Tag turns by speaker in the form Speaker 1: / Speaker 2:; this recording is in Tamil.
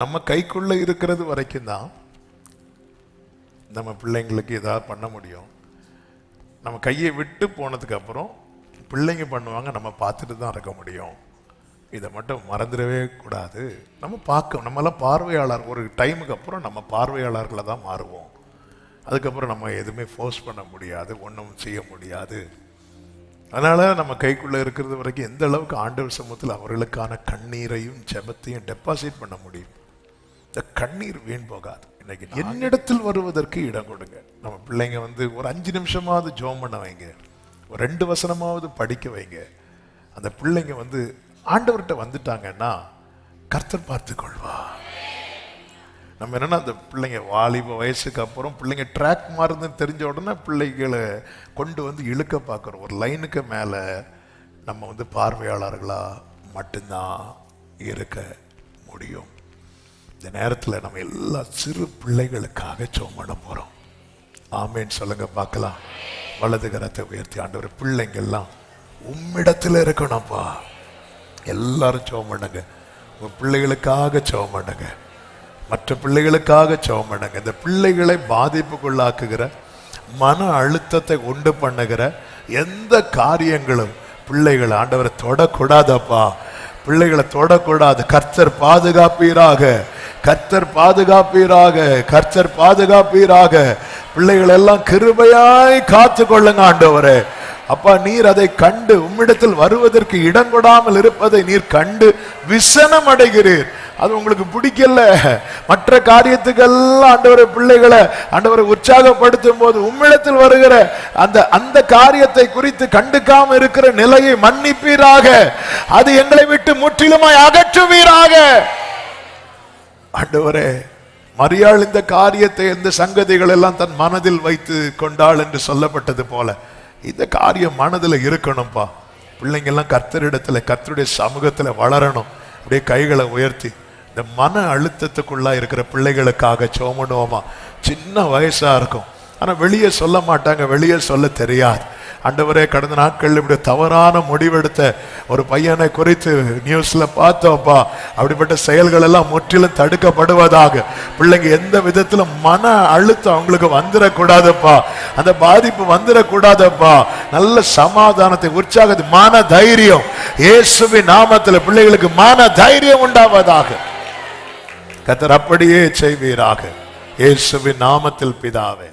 Speaker 1: நம்ம கைக்குள்ள இருக்கிறது வரைக்கும் தான் நம்ம பிள்ளைங்களுக்கு ஏதாவது பண்ண முடியும். நம்ம கையை விட்டு போனதுக்கு அப்புறம் பிள்ளைங்க பண்ணுவாங்க, நம்ம பார்த்துட்டு தான் இருக்க முடியும். இதை மட்டும் மறந்துடவே கூடாது. நம்ம நம்மளாம் பார்வையாளர். ஒரு டைமுக்கு அப்புறம் நம்ம பார்வையாளர்களை தான் மாறுவோம். அதுக்கப்புறம் நம்ம எதுவுமே ஃபோர்ஸ் பண்ண முடியாது, ஒன்றும் செய்ய முடியாது. அதனால் நம்ம கைக்குள்ளே இருக்கிறது வரைக்கும் எந்த அளவுக்கு ஆண்டவர் சமூகத்தில் அவர்களுக்கான கண்ணீரையும் ஜெபத்தையும் டெபாசிட் பண்ண முடியும். இந்த கண்ணீர் வீண் போகாது. இன்னைக்கு என்னிடத்தில் வருவதற்கு இடம் கொடுங்க. நம்ம பிள்ளைங்க ஒரு 5 நிமிஷமாவது ஜெபம் பண்ண வைங்க, ஒரு 2 வசனமாவது படிக்க வைங்க. அந்த பிள்ளைங்க ஆண்டவர்கிட்ட வந்துட்டாங்கன்னா கர்த்தர் பார்த்து கொள்வா. நம்ம என்னன்னா அந்த பிள்ளைங்க வாலிப வயசுக்கு அப்புறம் பிள்ளைங்க ட்ராக் மாறுதுன்னு தெரிஞ்ச உடனே பிள்ளைகளை கொண்டு இழுக்க பார்க்குறோம். ஒரு லைனுக்கு மேலே நம்ம பார்வையாளர்களா மட்டும்தான் இருக்க முடியும். இந்த நேரத்தில் நம்ம எல்லா சிறு பிள்ளைகளுக்காக ஜெபம் பண்ண போகிறோம். ஆமேன்னு சொல்லுங்க பார்க்கலாம். வலது கரத்தை உயர்த்தி, ஆண்டவர் பிள்ளைங்கெல்லாம் உம்மிடத்தில் இருக்கணும்ப்பா. எல்லாரும் ஜெபம் பண்ணுங்க. உங்க பிள்ளைகளுக்காக ஜெபம் பண்ணுங்க, மற்ற பிள்ளைகளுக்காக ஜெபம் பண்ணுங்க. இந்த பிள்ளைகளை பாதிப்புக்குள்ளாக்குகிற, மன அழுத்தத்தை உண்டு பண்ணுகிற எந்த காரியங்களும் பிள்ளைகளை ஆண்டவரை தொடக்கூடாதப்பா. பிள்ளைகளை தொடக்கூடாது. கர்த்தர் பாதுகாப்பீராக, கர்த்தர் பாதுகாப்பீராக, கர்த்தர் பாதுகாப்பீராக. பிள்ளைகள் எல்லாம் கிருபையாய் காத்து கொள்ளுங்க ஆண்டவரே. அப்பா, நீர் அதை கண்டு உம்மிடத்தில் வருவதற்கு இடம் கொடாமல் இருப்பதை நீர் கண்டு விசனம் அடைகிறீர். அது உங்களுக்கு பிடிக்கல. மற்ற காரியத்துக்கெல்லாம் ஆண்டவரை பிள்ளைகளை ஆண்டவரை உற்சாகப்படுத்தும் போது உம்மிடத்தில் வருகிற அந்த காரியத்தை குறித்து கண்டுக்காம இருக்கிற நிலையை மன்னிப்பீராக. அது எங்களை விட்டு முற்றிலுமாய் அகற்றுவீராக. ஆண்டவரே, மரியாள் இந்த காரியத்தை, இந்த சங்கதிகள் எல்லாம் தன் மனதில் வைத்து கொண்டாள் என்று சொல்லப்பட்டது போல இந்த காரியம் மனதில் இருக்கணும்பா. பிள்ளைங்க எல்லாம் கர்த்தரிடத்துல, கர்த்தருடைய சமூகத்துல வளரணும். அப்படியே கைகளை உயர்த்தி இந்த மன அழுத்தத்துக்குள்ளா இருக்கிற பிள்ளைகளுக்காக ஜெபம் பண்ணுவோமா. சின்ன வயசா இருக்கும், ஆனா வெளியே சொல்ல மாட்டாங்க, வெளியே சொல்ல தெரியாது. ஆண்டவரே, கடந்த நாட்கள் இப்படி தவறான முடிவெடுத்த ஒரு பையனை குறித்து நியூஸ்ல பார்த்தோம்ப்பா. அப்படிப்பட்ட செயல்கள் எல்லாம் முற்றிலும் தடுக்கப்படுவதாக. பிள்ளைங்க எந்த விதத்திலும் மன அழுத்தம் அவங்களுக்கு வந்துடக்கூடாதுப்பா. அந்த பாதிப்பு வந்துடக்கூடாதுப்பா. நல்ல சமாதானத்தை, உற்சாகத்தை, மன தைரியம் இயேசுவின் நாமத்தில் பிள்ளைகளுக்கு மன தைரியம் உண்டாவதாக. கர்த்தர் அப்படியே செய்வீராக. இயேசுவின் நாமத்தில் பிதாவே.